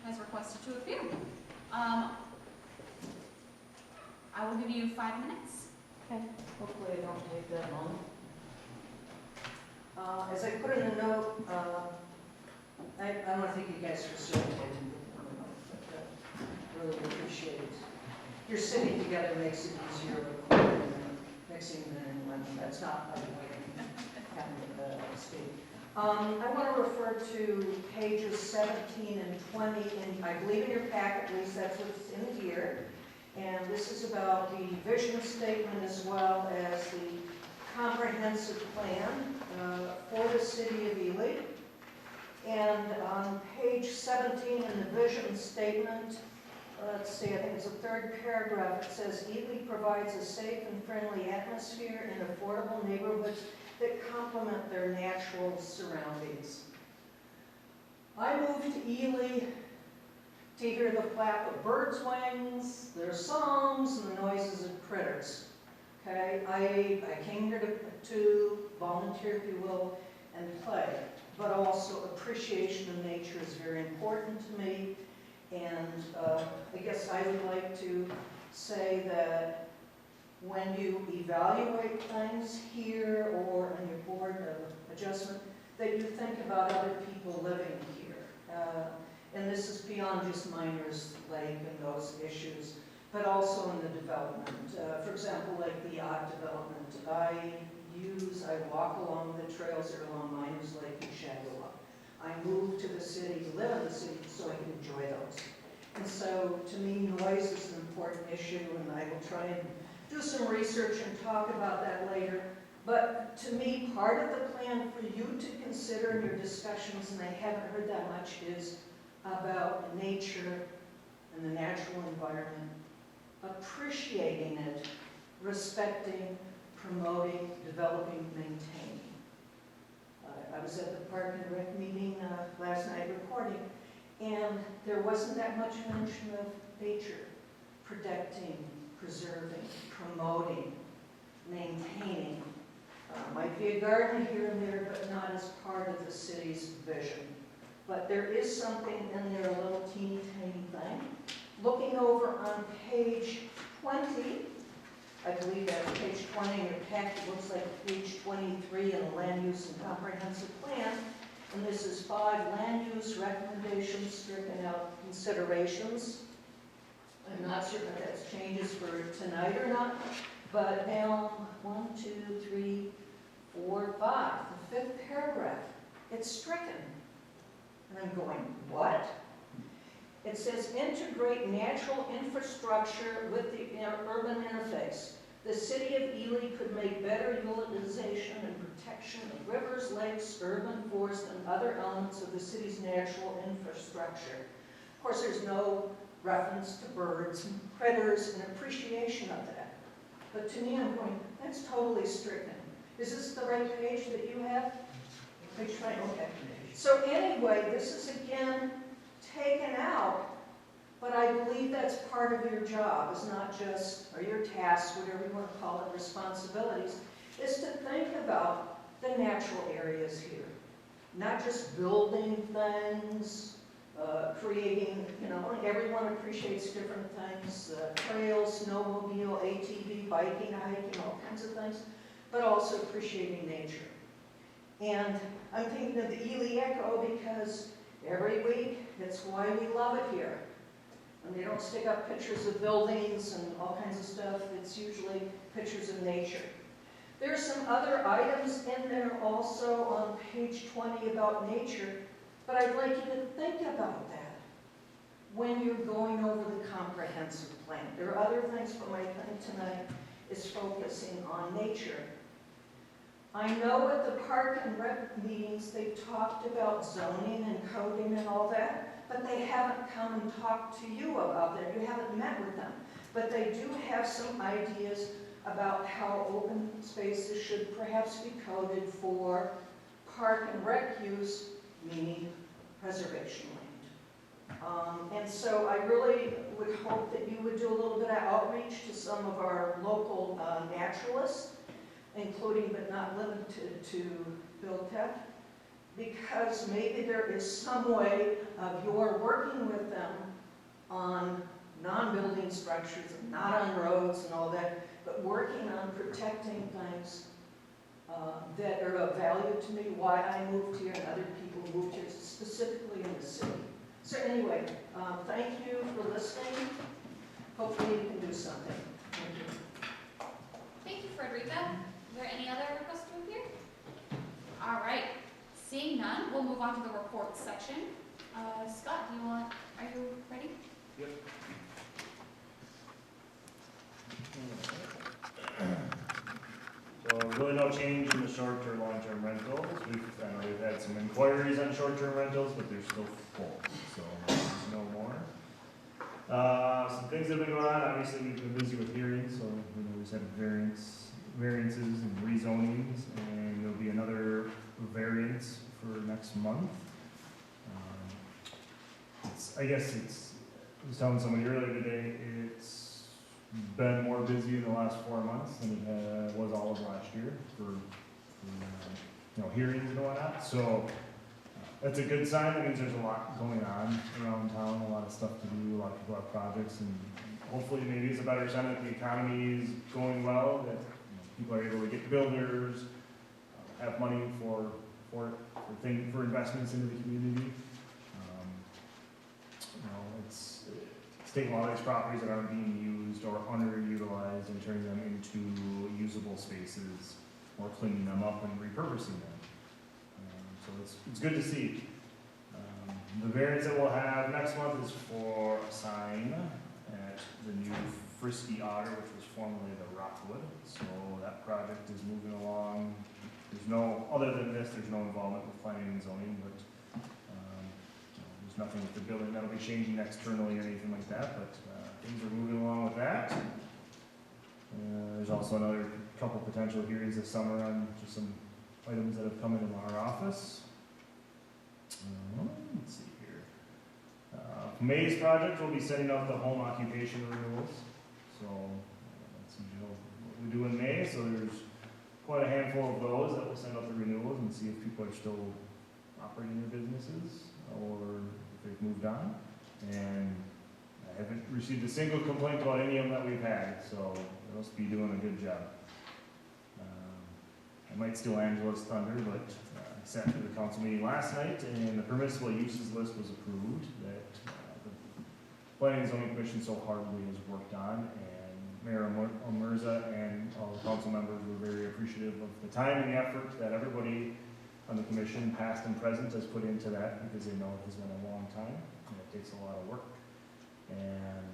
has requested to appear. I will give you 5 minutes. Okay, hopefully I don't take that long. As I put in the note, I want to thank you guys for serving. Really appreciate it. Your sitting together makes it easier than mixing them in when that's not like having to speak. I want to refer to pages 17 and 20, and I believe in your packet, at least that's what's in here. And this is about the vision statement as well as the comprehensive plan for the city of Ely. And on page 17 in the vision statement, let's see, I think it's the 3rd paragraph, it says, Ely provides a safe and friendly atmosphere in affordable neighborhoods that complement their natural surroundings. I moved to Ely to hear the flap of birds' wings, their songs, and the noises of critters. Okay, I came here to volunteer, if you will, and play, but also appreciation of nature is very important to me. And I guess I would like to say that when you evaluate things here or on your board of adjustment, that you think about other people living here. And this is beyond just Miners Lake and those issues, but also in the development. For example, like the yacht development, I walk along the trails that are along Miners Lake and Shagawa. I moved to the city, to live in the city, so I can enjoy those. And so, to me, noise is an important issue, and I will try and do some research and talk about that later. But to me, part of the plan for you to consider in your discussions, and I haven't heard that much, is about nature and the natural environment, appreciating it, respecting, promoting, developing, maintaining. I was at the Park and Rec meeting last night recording, and there wasn't that much mention of nature, protecting, preserving, promoting, maintaining. Might be a garden here and there, but not as part of the city's vision. But there is something in there, a little teeny tiny thing. Looking over on page 20, I believe that's page 20 in your packet, looks like page 23 in the Land Use and Comprehensive Plan. And this is 5 land use recommendations, stricken out considerations. I'm not sure if that's changes for tonight or not, but down 1, 2, 3, 4, 5, the 5th paragraph, it's stricken. And I'm going, what? It says integrate natural infrastructure with the urban interface. The city of Ely could make better utilization and protection of rivers, lakes, urban forests, and other elements of the city's natural infrastructure. Of course, there's no reference to birds and critters and appreciation of that. But to me, I'm going, that's totally stricken. Is this the right page that you have? Page 20, okay. So anyway, this is again taken out, but I believe that's part of your job, is not just, or your task, whatever you want to call it, responsibilities, is to think about the natural areas here. Not just building things, creating, everyone appreciates different things, trails, snowmobile, ATV, biking, hiking, all kinds of things, but also appreciating nature. And I'm thinking of the Ely Echo because every week, that's why we love it here. And they don't stick up pictures of buildings and all kinds of stuff. It's usually pictures of nature. There are some other items in there also on page 20 about nature, but I'd like you to think about that when you're going over the comprehensive plan. There are other things, but my thing tonight is focusing on nature. I know at the Park and Rec meetings they've talked about zoning and coding and all that, but they haven't come and talked to you about that. You haven't met with them. But they do have some ideas about how open spaces should perhaps be coded for Park and Rec use, meaning preservation land. And so I really would hope that you would do a little bit of outreach to some of our local naturalists, including but not limited to Bill Tefft, because maybe there is some way of your working with them on non-building structures, not on roads and all that, but working on protecting things that are of value to me, why I moved here and other people moved here, specifically in the city. So anyway, thank you for listening. Hopefully you can do something. Thank you. Thank you, Frederica. Is there any other requests to appear? All right. Seeing none, we'll move on to the reports section. Scott, are you ready? Yep. So really no change in the short or long-term rentals. I know we've had some inquiries on short-term rentals, but they're still full, so there's no more. Some things that have been going on, obviously we've been busy with hearings, so we've had variances and rezonings, and there'll be another variance for next month. I was telling somebody earlier today, it's been more busy in the last 4 months than it was all of last year for hearings and whatnot. So that's a good sign. That means there's a lot going on around town, a lot of stuff to do, a lot of people have projects, and hopefully maybe it's a better sign that the economy is going well, that people are able to get builders, have money for investments into the community. It's taking a lot of these properties that aren't being used or underutilized and turning them into usable spaces, or cleaning them up and repurposing them. So it's good to see. The variance that we'll have next month is for a sign at the new Frisky Otter, which was formerly the Rockwood. So that project is moving along. Other than this, there's no involvement with planning and zoning, but there's nothing with the building that'll be changing externally or anything like that, but things are moving along with that. There's also another couple potential hearings this summer on just some items that have come into our office. Let's see here. May's project will be sending out the home occupation renewals. So that's what we do in May. So there's quite a handful of those that will send out the renewals and see if people are still operating their businesses or if they've moved on. And I haven't received a single complaint about any of them that we've had, so they must be doing a good job. I might steal Angela's thunder, but I sat through the council meeting last night, and the permissible uses list was approved that the Planning and Zoning Commission so hardly has worked on, and Mayor Omerza and all the council members were very appreciative of the time and the effort that everybody on the commission, past and present, has put into that, because they know it has been a long time, and it takes a lot of work. And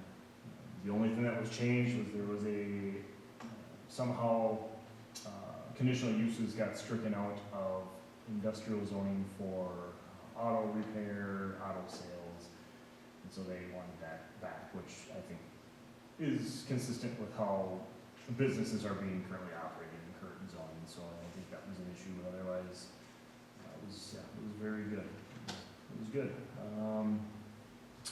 the only thing that was changed was there was somehow conditional uses got stricken out of industrial zoning for auto repair, auto sales, and so they wanted that back, which I think is consistent with how businesses are being currently operated in current zoning, so I don't think that was an issue, but otherwise it was very good. It was good.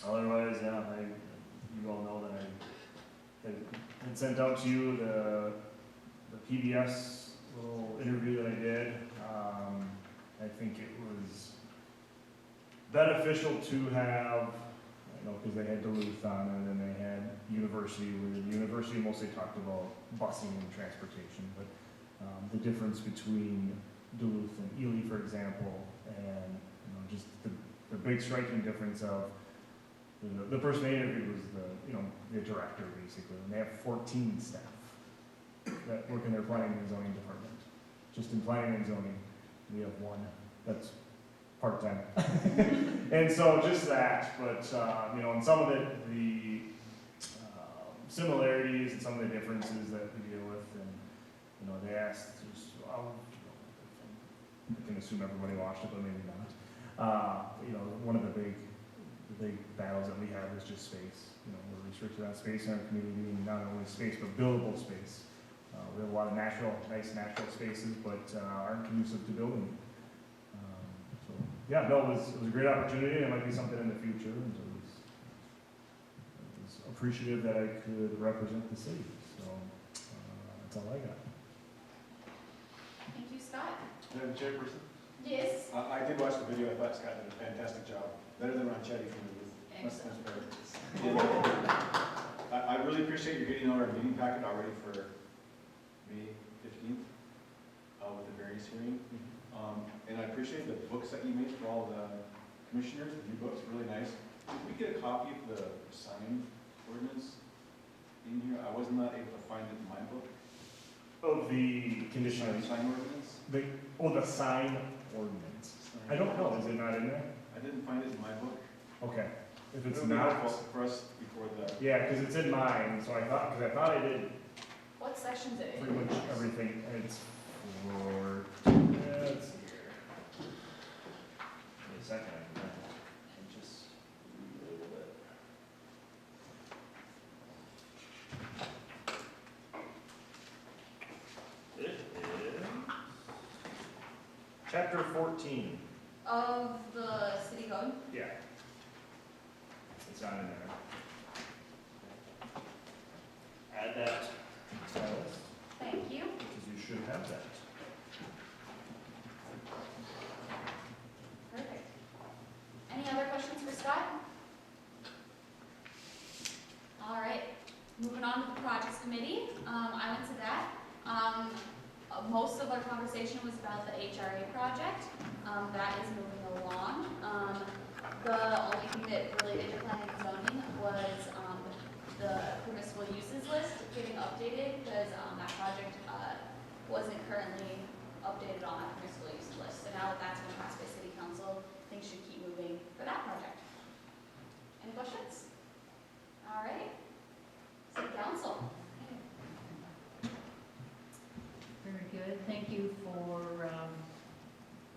Otherwise, you all know that I had sent out to you the PBS little interview that I did. I think it was beneficial to have, because they had Duluth on, and then they had University, where the University mostly talked about busing and transportation, but the difference between Duluth and Ely, for example, and just the big striking difference of the person they interviewed was the director, basically, and they have 14 staff that work in their planning and zoning department. Just in planning and zoning, we have one that's part-time. And so just that, but and some of the similarities and some of the differences that we deal with, and they asked, I can assume everybody watched it, but maybe not. One of the big battles that we have is just space. We're restricted on space in our community, and not only space, but buildable space. We have a lot of nice natural spaces, but aren't conducive to building. It was a great opportunity. It might be something in the future, and so I was appreciative that I could represent the city. So that's all I got. Thank you, Scott. Madam Chairperson? Yes. I did watch the video. I thought Scott did a fantastic job. Better than Ron Chetty from the booth. That's Excellent. fair. I really appreciate you getting our meeting packet already for May 15th with the variance hearing. And I appreciate the books that you made for all the commissioners, the new books, really nice. Did we get a copy of the sign ordinance in here? I was not able to find it in my book. Of the conditional use, Sign ordinance? the sign ordinance. I don't know, is it not in there? I didn't find it in my book. Okay, if it's It'll be not, helpful for us before the, yeah, because it's in mine, so I thought I did What section's it pretty in? much everything, it's for, let's see here. Give me a second, I can just read a little bit. It is chapter 14. Of the city code? Yeah. It's not in there. Add that to my list, Thank you. because you should have that. Perfect. Any other questions for Scott? All right, moving on to the projects committee. I went to that. Most of our conversation was about the HRA project. That is moving along. The only thing that related to planning and zoning was the permissible uses list getting updated because that project wasn't currently updated on that permissible uses list. So now that that's been passed by city council, things should keep moving for that project. Any questions? All right. City council. Very good. Thank you for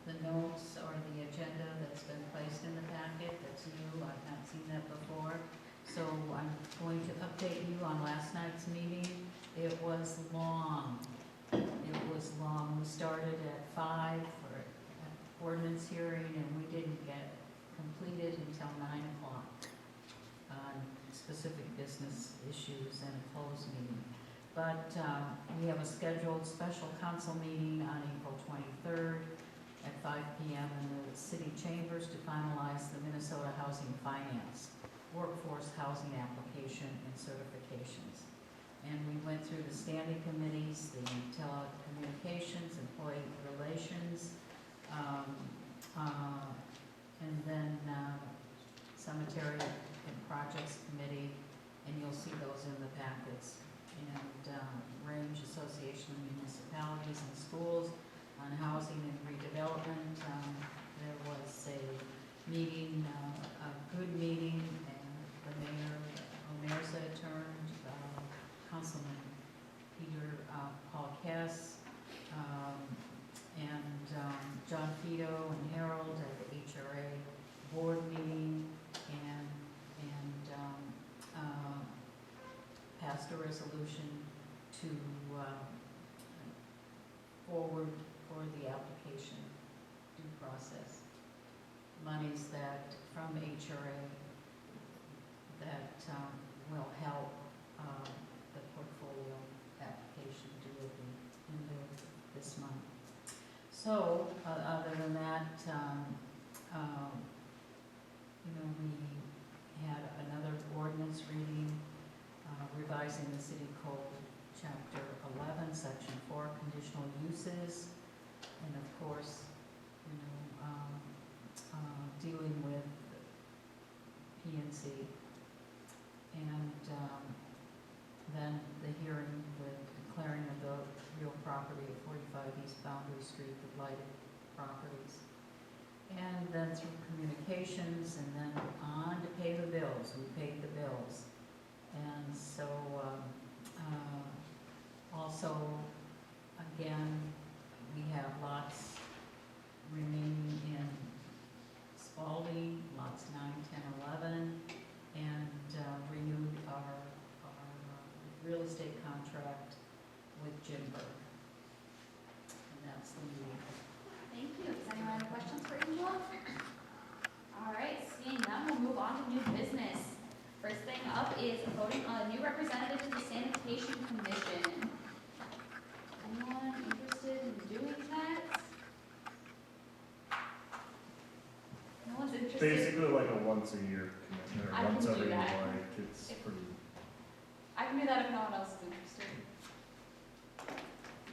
the notes or the agenda that's been placed in the packet. That's new. I've not seen that before. So I'm going to update you on last night's meeting. It was long. It was long. We started at 5 for an ordinance hearing, and we didn't get completed until 9 o'clock on specific business issues and a closed meeting. But we have a scheduled special council meeting on April 23rd at 5 p.m. in the city chambers to finalize the Minnesota Housing Finance Workforce Housing Application and Certifications. And we went through the standing committees, the telecommunications, employee relations, and then cemetery and projects committee, and you'll see those in the packets. And Range Association of Municipalities and Schools on housing and redevelopment. There was a meeting, a good meeting, and the mayor, Omerza turned, Councilman Peter Paul Cass, and John Fido and Harold at the HRA board meeting, and passed a resolution to forward for the application due process. Monies that from HRA that will help the portfolio application due at the end of this month. So other than that, we had another ordinance reading revising the city code, chapter 11, section 4, conditional uses, and of course, dealing with P&Z, and then the hearing with declaring of the real property at 45 East Boundary Street, the blighted properties, and then through communications, and then on to pay the bills. We paid the bills. And so, also, again, we have lots remaining in Spalding, lots 9, 10, 11, and renewed our real estate contract with Jimberg. And that's the meeting. Thank you. Does anyone have questions for Angela? All right, seeing none, we'll move on to new business. First thing up is voting on a new representative to the Sanitation Commission. Anyone interested in doing that? Just basically like a once a year commitment, I or once can do every that. like, it's pretty. I can do that if no one else is interested.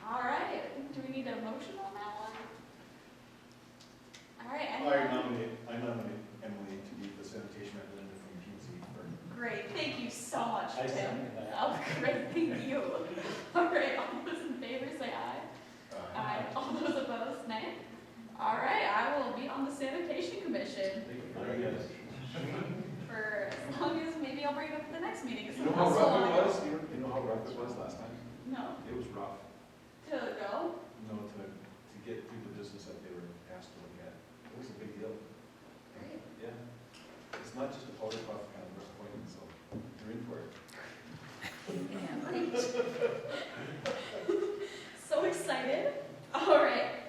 All right, do we need a motion on that one? All right, I anyone? nominate Emily to be the sanitation representative from P&Z for. Great, thank you so much, I Tim. second that. Oh, great, thank you. All right, all those in favor say aye. Aye. All those opposed, nay. All right, I will be on the Sanitation Commission Very good. for as long as, maybe I'll bring it up at the next meeting. It's You know how impossible. rough it was? You know how rough it was last time? No, It was rough. to go. No, to get through the business that they were asked to look at. It was a big deal. Great. Yeah. It's not just a powder puff kind of appointment, so you're in for it. Great. So excited. All right.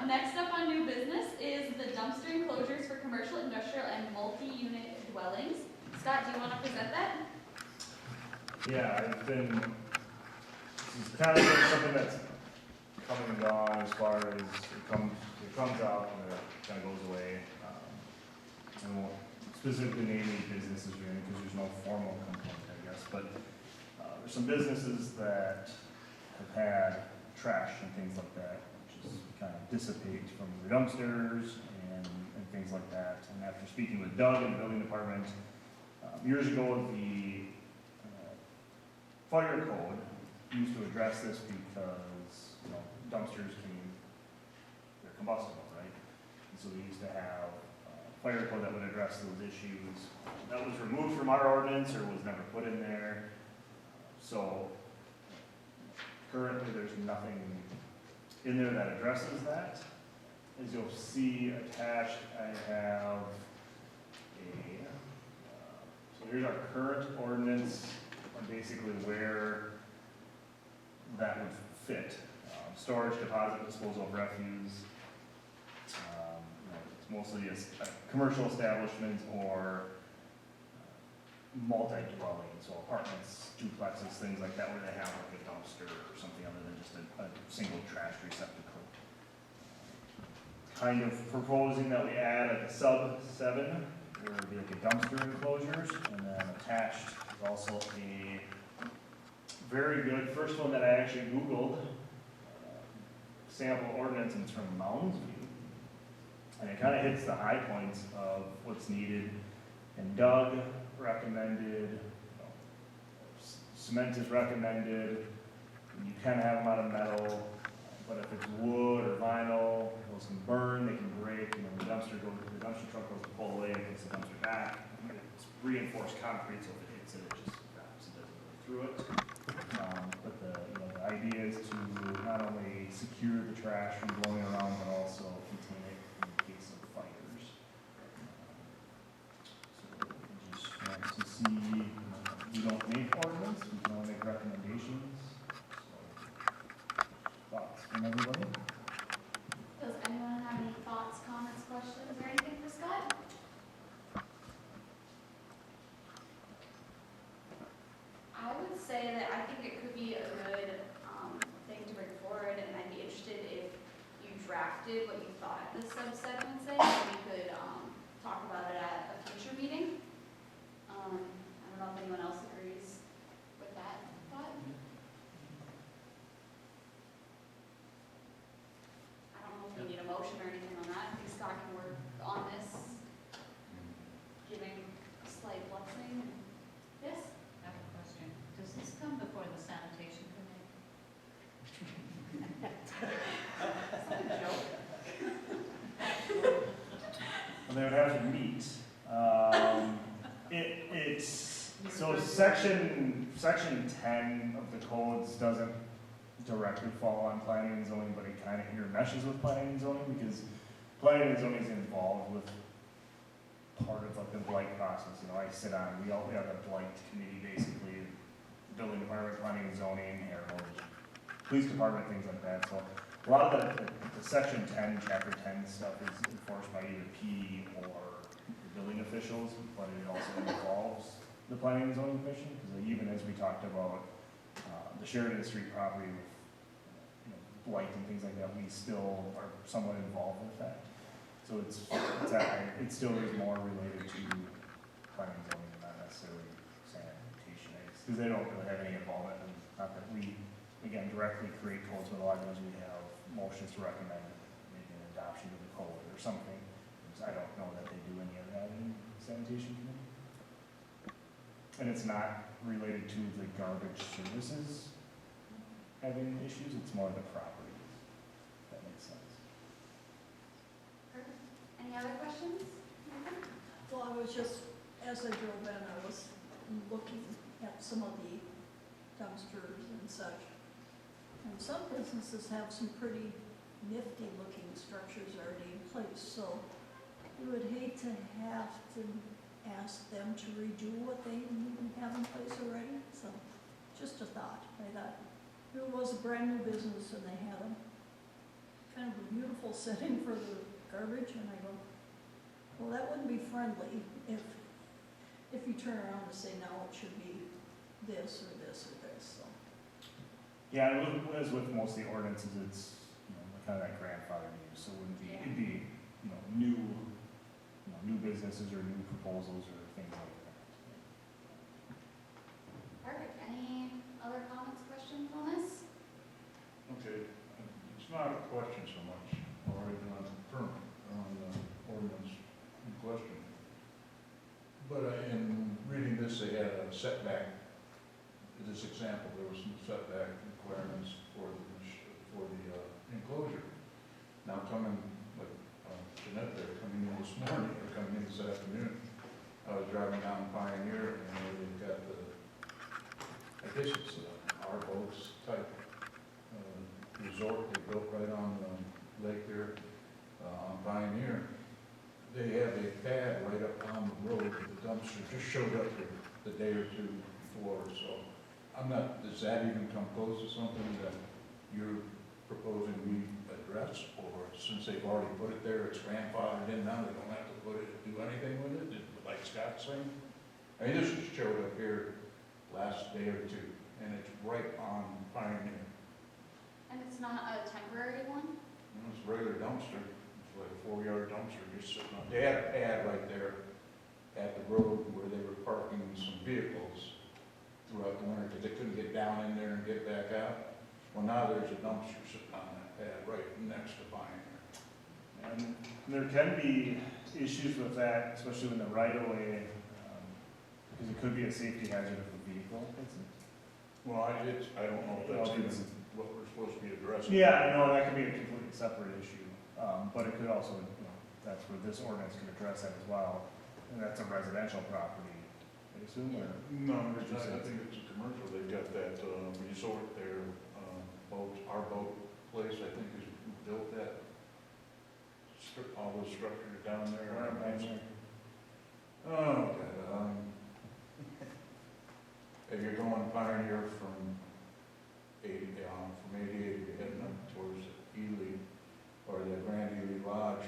Next up on new business is the dumpster enclosures for commercial, industrial, and multi-unit dwellings. Scott, do you want to present that? Yeah, I've been, this is kind of been something that's coming and gone as far as it comes out and it kind of goes away. I won't specifically name any businesses or anything because there's no formal complaint, I guess, but there's some businesses that have had trash and things like that, which is kind of dissipate from the dumpsters and things like that. And after speaking with Doug in the building department, years ago, the fire code used to address this because, you know, dumpsters they're combustible, right? And so we used to have a fire code that would address those issues. That was removed from our ordinance or was never put in there. So currently, there's nothing in there that addresses that. As you'll see attached, I have so here's our current ordinance on basically where that would fit. Storage, deposit, disposal of refuse. It's mostly commercial establishments or multi-dwelling, so apartments, duplexes, things like that, where they have like a dumpster or something other than just a single trash receptacle. Kind of proposing that we add a sub 7, where it would be like a dumpster enclosures, and then attached is also a very good, first one that I actually Googled, sample ordinance, and it's from Mounds View. And it kind of hits the high points of what's needed. And Doug recommended, cement is recommended, you can have them out of metal, but if it's wood or vinyl, those can burn, they can break, and when the dumpster truck goes to pull away, it hits the dumpster back. It's reinforced concrete, so if it hits it, it just wraps, it doesn't go through it. But the idea is to not only secure the trash from blowing around, but also contain it in case of fires. So we just want to see, we don't make ordinance, we can only make recommendations. So, thoughts from everybody? Does anyone have any thoughts, comments, questions, or anything for Scott? I would say that I think it could be a good thing to bring forward, and I'd be interested if you drafted what you thought the subset would say, and we could talk about it at a future meeting. I don't know if anyone else agrees with that thought. I don't know if we need a motion or anything on that. I think Scott can work on this, giving a slight blessing. Yes? I have a question. Does this come before the sanitation committee? Is that a joke? Well, they would have to meet. It's, so section 10 of the codes doesn't directly fall on planning and zoning, but it kind of intermeshes with planning and zoning, because planning and zoning is involved with part of like the blight process. You know, I sit on, we have a blight committee, basically, building department, planning and zoning, heritage, police department, things like that. So a lot of the section 10, chapter 10 stuff is enforced by either P or the building officials, but it also involves the planning and zoning commission, because even as we talked about the Sheridan Street property with blight and things like that, we still are somewhat involved with that. So it still is more related to planning zoning, not necessarily sanitation, because they don't really have any involvement, and not that we, again, directly create codes, but a lot of times we have motions to recommend maybe an adoption of the code or something. I don't know that they do any of that in sanitation committee. And it's not related to the garbage services having issues, it's more the properties. That makes sense. Perfect. Any other questions? Well, I was just, as I drove in, I was looking at some of the dumpsters and such. And some businesses have some pretty nifty looking structures already in place, so we would hate to have to ask them to redo what they have in place already. So just a thought. I thought it was a brand new business and they had a kind of a beautiful setting for the garbage, and I go, well, that wouldn't be friendly if you turn around and say, no, it should be this or this or this, so. Yeah, as with most of the ordinances, it's, kind of that grandfather use, so it wouldn't be, it'd be, new businesses or new proposals or things like that. Perfect. Any other comments, questions on this? Okay, it's not a question so much, or even on permit, on the ordinance in question. But in reading this, they had a setback, in this example, there was some setback requirements for the enclosure. Now coming, like Jeanette there, coming in this morning, or coming in this afternoon, I was driving down Pioneer, and they've got the, I guess it's our boats type resort they built right on the lake there, on Pioneer. They have a pad right up on the road, the dumpster just showed up here the day or two before, so I'm not, does that even come close to something that you're proposing we address, or since they've already put it there, it's grandfathered in now, they don't have to do anything with it, like Scott's saying? I mean, this just showed up here last day or two, and it's right on Pioneer. And it's not a temporary one? It's a regular dumpster, it's like a 4-yard dumpster just sitting on, they had a pad right there at the road where they were parking some vehicles throughout the winter, because they couldn't get down in there and get back out. Well, now there's a dumpster sitting on that pad right next to Pioneer. And there can be issues with that, especially in the right-of-way, because it could be a safety hazard if a vehicle hits it. Well, I don't know if that's even what we're supposed to be addressing. Yeah, I know, that could be a completely separate issue, but it could also, that's where this ordinance could address that as well, and that's a residential property, I assume, or? No, it's not. I think it's a commercial, they've got that resort there, our boat place, I think, is who built that, all those structures down there. Oh, God, if you're going Pioneer from 88, you're heading up towards Ely, or the Grand Ely Lodge,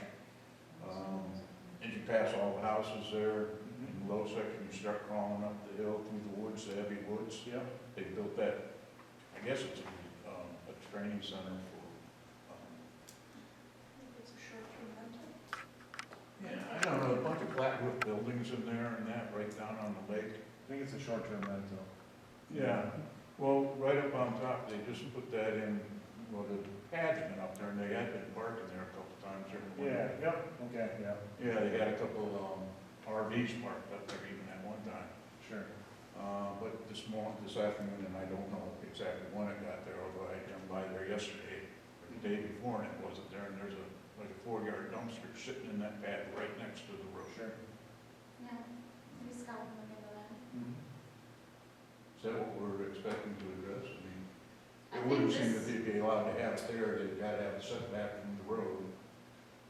and you pass all the houses there, in the low section, you start crawling up the hill through the woods, the heavy woods. Yeah. They built that, I guess it's a training center for, It's a short-term rental. yeah, I don't know, a bunch of flat roof buildings in there and that, right down on the lake. I think it's a short-term rental. Yeah, well, right up on top, they just put that in, well, the pad's been up there, and they had been parking there a couple times during the winter. Yeah, yep, okay, yeah, Yeah, they had a couple, RVs parked up there even at one time. sure. But this afternoon, and I don't know exactly when it got there, although I came by there yesterday, or the day before, and it wasn't there, and there's a 4-yard dumpster sitting in that pad right next to the road. Sure. Yeah, maybe Scott will look into that. Is that what we're expecting to address? I mean, I it wouldn't think seem this- that they'd be allowed to have it there, they've got to have a setback from the road.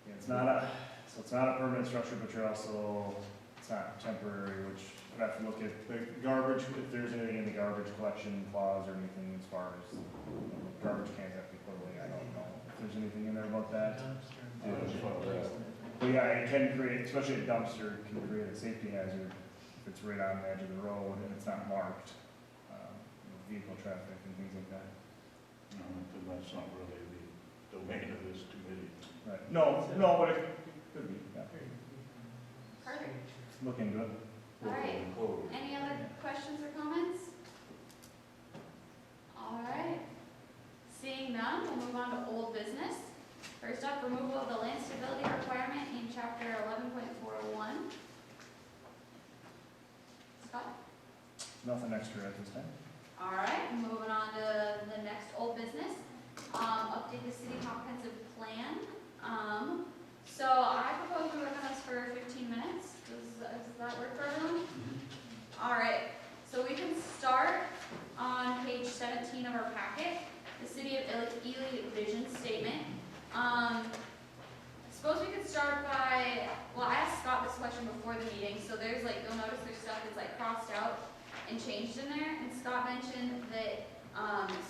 Yeah, it's not a permanent structure, but you're also, it's not temporary, which I'd have to look at the garbage, if there's anything in the garbage collection clause or anything as far as, garbage cans have to be put away, I don't know if there's anything in there about that. Yeah, that's what that- But yeah, it can create, especially a dumpster, can create a safety hazard if it's right on the edge of the road and it's not marked, vehicle traffic and things like that. No, that's not really the domain of this committee. Right, no, but Could be, yeah. Perfect. Looking good. All right. Enclosures. Any other questions or comments? All right. Seeing none, we'll move on to old business. First up, removal of the land stability requirement in chapter 11.401. Scott? Nothing extra at this time. All right, moving on to the next old business. Update the city comprehensive plan. So I propose we work on this for 15 minutes. Does that work for everyone? All right, so we can start on page 17 of our packet, the City of Ely Vision Statement. Suppose we could start by, well, I asked Scott this question before the meeting, so there's like, you'll notice there's stuff that's like crossed out and changed in there, and Scott mentioned that,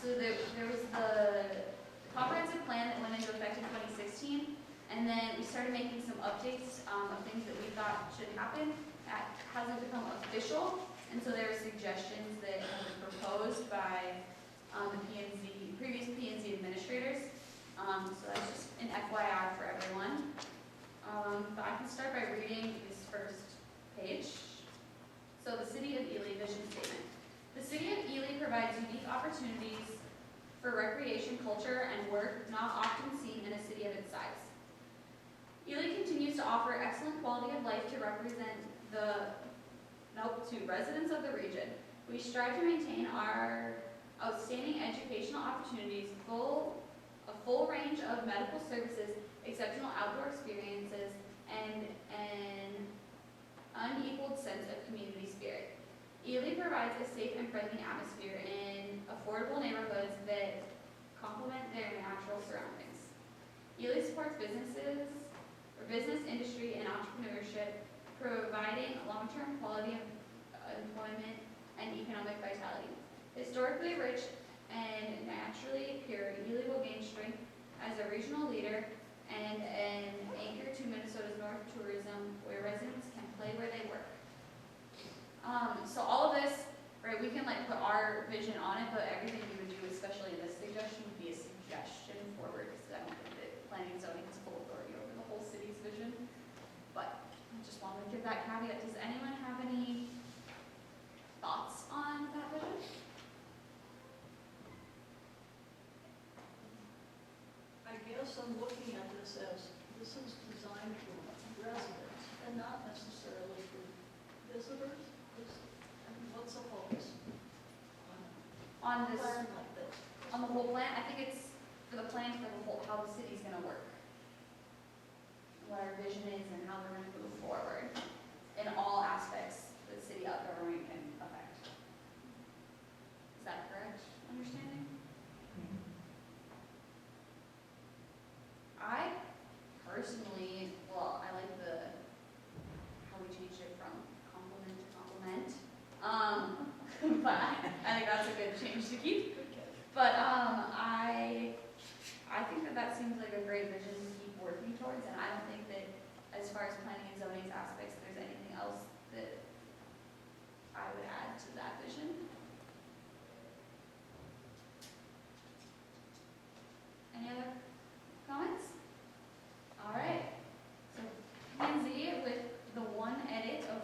so there was the comprehensive plan that went into effect in 2016, and then we started making some updates of things that we thought should happen. That hasn't become official, and so there were suggestions that have been proposed by the previous P&Z administrators. So that's just an FYI for everyone. But I can start by reading this first page. So the City of Ely Vision Statement. The City of Ely provides unique opportunities for recreation, culture, and work not often seen in a city of its size. Ely continues to offer excellent quality of life to residents of the region. We strive to maintain our outstanding educational opportunities, a full range of medical services, exceptional outdoor experiences, and an unequaled sense of community spirit. Ely provides a safe and friendly atmosphere in affordable neighborhoods that complement their natural surroundings. Ely supports business industry, and entrepreneurship, providing long-term quality of employment and economic vitality. Historically rich and naturally pure, Ely will gain strength as a regional leader and an anchor to Minnesota's north tourism, where residents can play where they work. So all of this, right, we can like put our vision on it, but everything we would do, especially in this suggestion, would be a suggestion forward, because I don't think that planning and zoning has full authority over the whole city's vision. But I just wanted to give that caveat. Does anyone have any thoughts on that vision? I guess I'm looking at this as, this is designed for residents and not necessarily for visitors. What's the focus On a this, plan like this? on the whole plan, I think it's for the plan for the whole, how the city's gonna work. What our vision is and how we're gonna move forward in all aspects that the city government can affect. Is that correct understanding? I personally, well, I like how we changed it from complement to complement. But I think that's a good change to keep. But I think that seems like a great vision to keep working towards, and I don't think that as far as planning and zoning aspects, there's anything else that I would add to that vision. Any other comments? All right. So P&Z, with the one edit of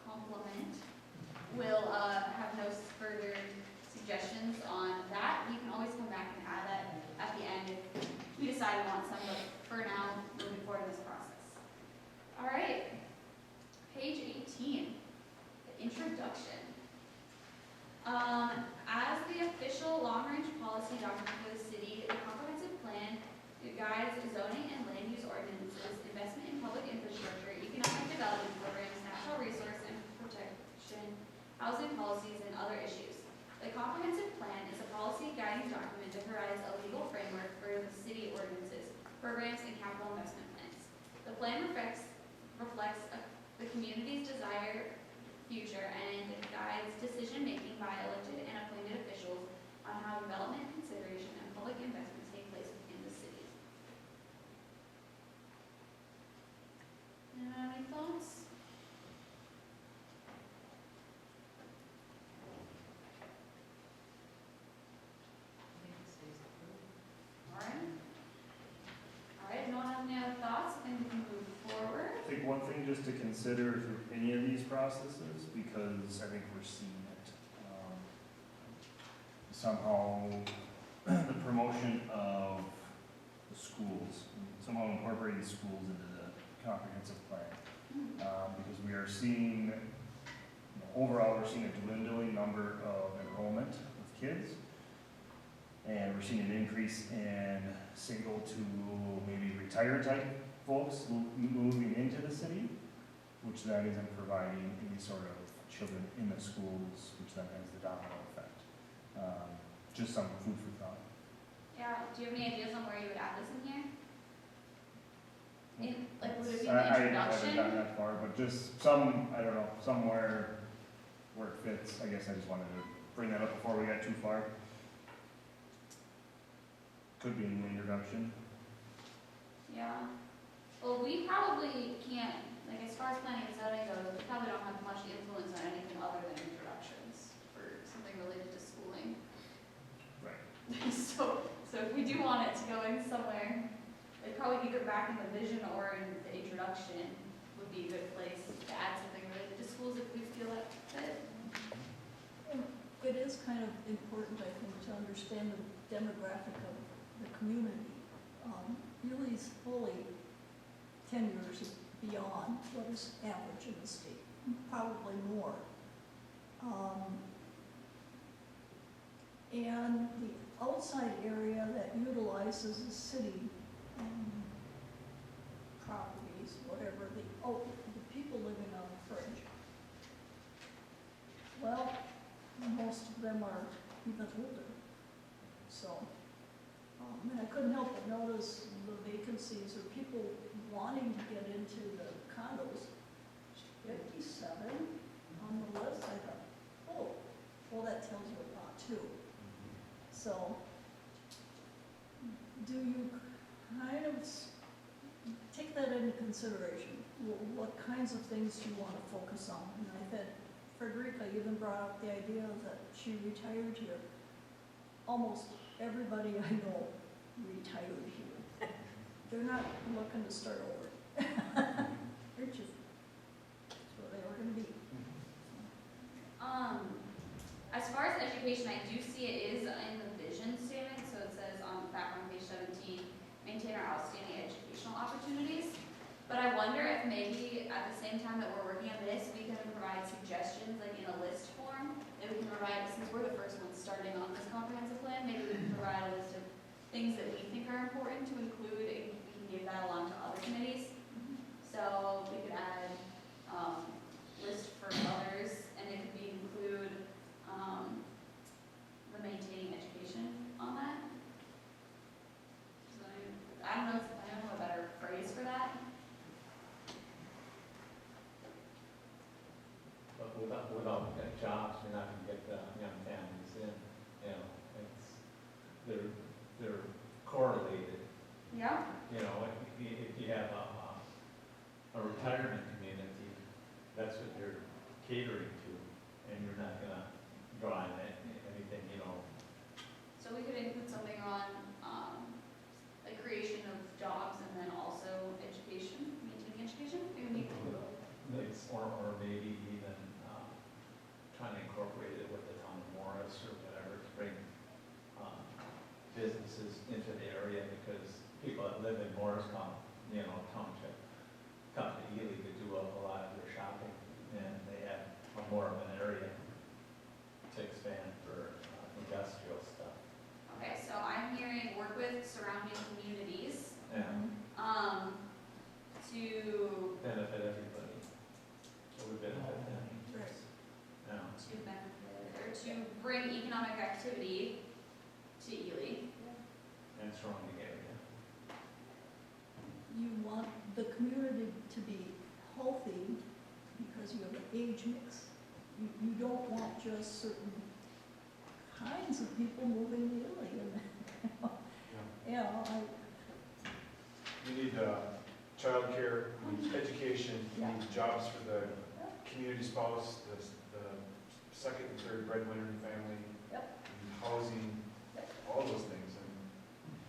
complement, will have no further suggestions on that. We can always come back and add that at the end if we decide we want some, but for now, moving forward in this process. All right, page 18, the introduction. As the official long-range policy document for the city, the comprehensive plan guides zoning and land use ordinances, investment in public infrastructure, economic development programs, natural resource and protection, housing policies, and other issues. The comprehensive plan is a policy guiding document that provides a legal framework for the city ordinances, programs, and capital investment plans. The plan reflects the community's desired future and guides decision-making by elected and appointed officials on how development, consideration, and public investments take place within the city. Any thoughts? All right. All right, no one have any other thoughts? I think we can one thing just to consider through any of these processes, because I think we're seeing it. Somehow, the promotion of the schools, somehow incorporating schools into the comprehensive plan. Because we are seeing, overall, we're seeing a dwindling number of enrollment of kids. And we're seeing an increase in single to maybe retired type folks moving into the city, which then isn't providing any sort of children in the schools, which then has the domino effect. Just some food for thought. Yeah, do you have any ideas on where you would add this in here? Like, would it be in I the haven't introduction? gotten that far, but just some, I don't know, somewhere where it fits. I guess I just wanted to bring that up before we got too far. Could be in the introduction. Yeah. Well, we probably can't, like, as far as planning and zoning goes, we probably don't have much influence on anything other than introductions for something related to schooling. Right. So if we do want it to go in somewhere, like probably either back in the vision or in the introduction would be a good place to add something related to schools if we feel that fit. It is kind of important, I think, to understand the demographic of the community. Ely's fully 10 years beyond what is average in the state, probably more. And the outside area that utilizes the city properties, whatever, the people living on the fringe. Well, most of them are even older. So, and I couldn't help but notice the vacancies or people wanting to get into the condos. 57 on the list. I thought, oh, well, that tells you a lot too. So, do you kind of take that into consideration? What kinds of things do you want to focus on? And I thought Frederica even brought up the idea that she retired here. Almost everybody I know retired here. They're not looking to start over. They're just, that's where they were going to be. As far as education, I do see it is in the vision statement, so it says on back on page 17, maintain our outstanding educational opportunities. But I wonder if maybe at the same time that we're working on this, we can provide suggestions like in a list form that we can provide, since we're the first ones starting on this comprehensive plan, maybe we can provide a list of things that we think are important to include, and we can give that along to other committees. So we could add list for others, and it could be include the maintaining education on that. So I don't know a better phrase for that. But without jobs, you're not gonna get young families in, they're correlated. Yeah. If you have a retirement community, that's what you're catering to, and you're not gonna draw in anything, So we could include something on like creation of jobs and then also education, maintaining education. Maybe or maybe even trying to incorporate it with the town of Morris or whatever to bring businesses into the area, because people that live in Morris Township come to Ely to do a lot of their shopping, and they have more of an area to expand for industrial stuff. Okay, so I'm hearing work with surrounding communities And to benefit everybody. It would benefit them. Yeah. benefit or to bring economic activity to Ely. And surrounding area. You want the community to be healthy because you have an age mix. You don't want just certain kinds of people moving to Ely. We need childcare, we need education, we Yeah. need jobs for the community spouse, the second and third breadwinner in the family. Yep. We need housing, all those things. And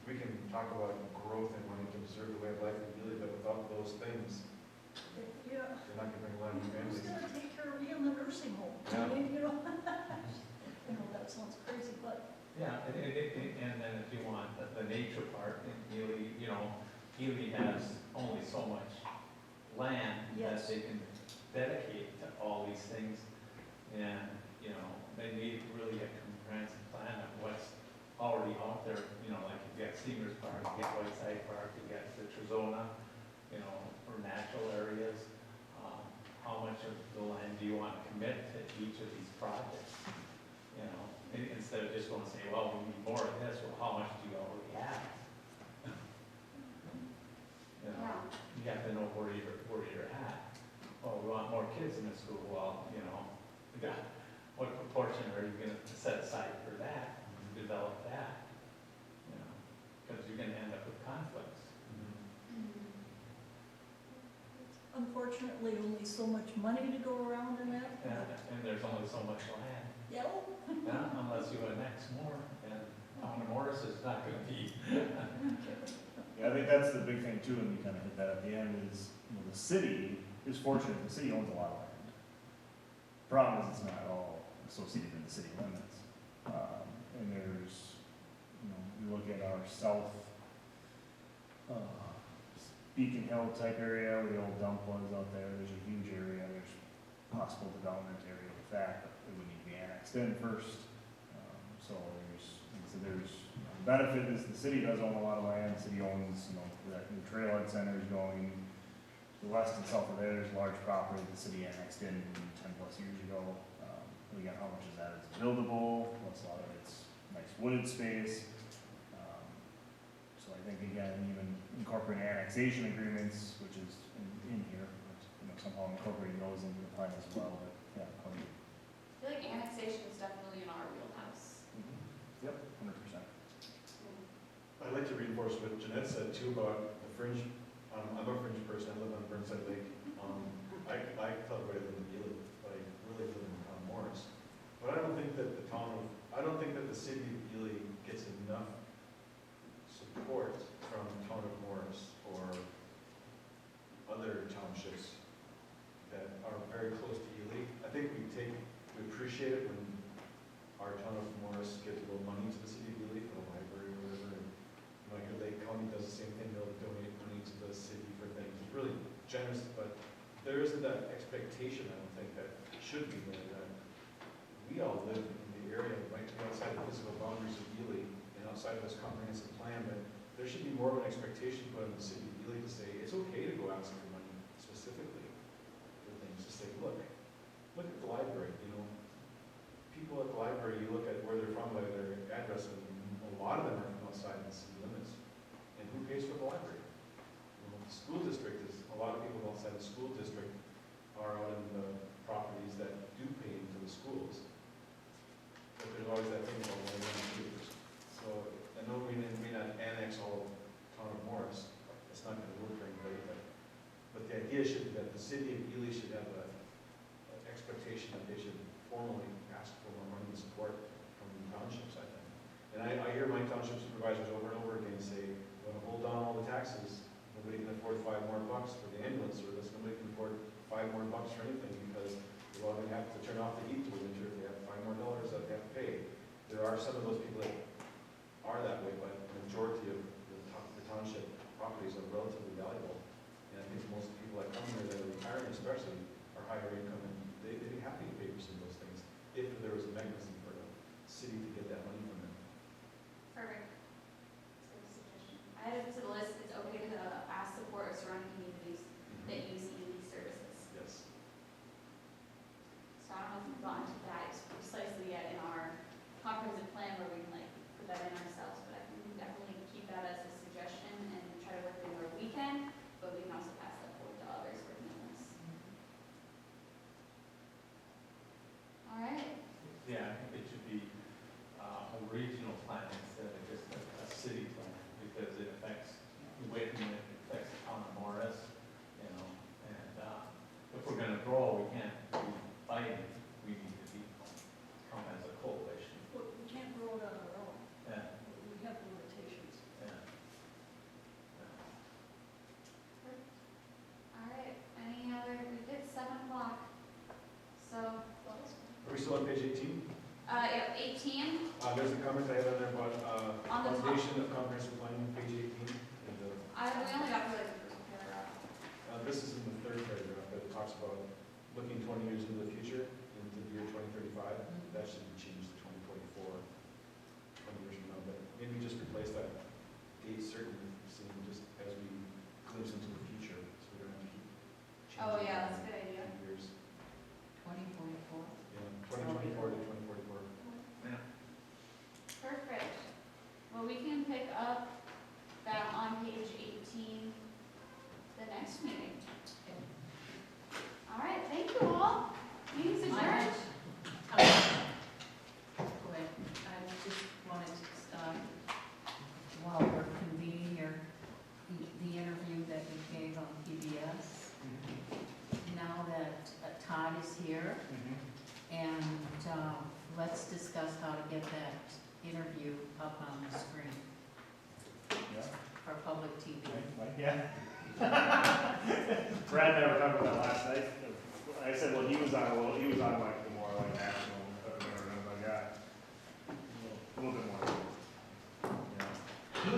we can talk about growth and wanting to preserve the way of life in Ely, but without those things, Yeah. They're not gonna bring a lot of new Who's families. gonna take care of me in the nursing home? Yeah. I mean, you know, you know, that sounds crazy, but Yeah, and then if you want the nature park, in Ely, you know, Ely has only so much land that Yes. they can dedicate to all these things. And, you know, they need really a comprehensive plan of what's already out there, you know, like you got Steamers Park, you got Whiteside Park, you got the Trezona, you know, for natural areas. How much of the land do you want to commit to each of these projects? You know, instead of just going to say, well, we need more of this, well, how much do you already have? You know, Yeah. you have to know where you're at. Oh, we want more kids in the school, well, you know, what proportion are you gonna set aside for that, develop that? You know, because you're gonna end up with conflicts. unfortunately only so much money to go around in that. And there's only so much land, Yeah, unless you annex more, and Morris is not gonna be. Yeah, I think that's the big thing too, and you kind of hit that at the end, is, you know, the city is fortunate, the city owns a lot of land. Problem is, it's not all associated in the city limits. And there's, you know, you look at our south, Beacon Hill type area where the old dump was out there, there's a huge area, there's possible development area with that, but it would need to be annexed in first. So there's, you know, benefit is the city does own a lot of land, the city owns, you know, that new trailhead center is going to the west and south of there, there's a large property the city annexed in 10 plus years ago. Again, how much is that is buildable, what's a lot of it's nice wooded space. So I think again, even incorporating annexation agreements, which is in here, but, you know, somehow incorporating those into the plan as well, but yeah. I feel like annexation is definitely in our wheelhouse. Yep, 100%. I'd like to reinforce what Jeanette said too about the fringe. I'm a fringe person, I live on Burnside Lake. I tell everybody I live in Ely, but I really live in Morris. But I don't think that the city of Ely gets enough support from the town of Morris or other townships that are very close to Ely. I think we appreciate it when our town of Morris gives a little money to the city of Ely for the library or whatever. You know, here Lake County does the same thing, they'll donate money to the city for things. It's really generous, but there isn't that expectation, I don't think, that should be there, that we all live in the area, might be outside the physical boundaries of Ely and outside of this comprehensive plan, but there should be more of an expectation put on the city of Ely to say, it's okay to go ask for money specifically for things, to say, look at the library, you know, people at the library, you look at where they're from by their address, and a lot of them are from outside the city limits. And who pays for the library? You know, the school district is, a lot of people outside the school district are out in the properties that do pay into the schools. But there's always that thing about one of the So I know we may not annex all of town of Morris, it's not gonna work for anybody, but the idea should be that the city of Ely should have an expectation that they should formally ask for more money and support from the townships, I think. And I hear my township supervisors over and over again say, we're gonna hold down all the taxes, nobody can afford $5 more for the ambulance service, nobody can afford $5 more for anything, because they're all gonna have to turn off the heat for the winter if they have $5 more that they have to pay. There are some of those people that are that way, but the majority of the township properties are relatively valuable. And I think most people that come here that are retiring especially are higher income, and they'd be happy to pay for some of those things if there was a mechanism for the city to get that money from them. Perfect. That's a good suggestion. Added to the list, it's okay to ask support of surrounding communities that use ED services. Yes. So I don't know if we've gotten to that precisely yet in our comprehensive plan where we can like we still on page 18? 18, There's a comment I have on there about, On the top. foundation of comprehensive planning, page 18. And, we only got through like the first paragraph. this is in the third paragraph, but it talks about looking 20 years into the future, into the year 2035. That should be changed to 2044, 20 years from now, but maybe just replace that date certain, seeing just as we glimpse into the future, so we don't have to keep changing. Oh, yeah, that's a good idea. Years, 2044. yeah, 2024 to 2044. Perfect. Well, we can pick up that on page 18 the next meeting. All right, thank you all. Meeting's adjourned. Go ahead. I just wanted to, while we're convening the interview that we gave on PBS, now that Todd is here, and let's discuss how to get that interview up on the screen Yeah. for public TV. Yeah. Brad and I were talking about that last night. I said, well, he was on like the more like national, and I was like, yeah, a little bit more. Yeah.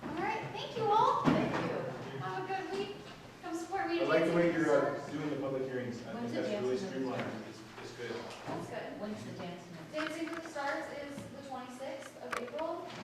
All right, thank you all. Thank you. Have a good week. Come support me. I like the way you're doing the public hearings. I think When's it? that's really Yes. streamlined. It's good. That's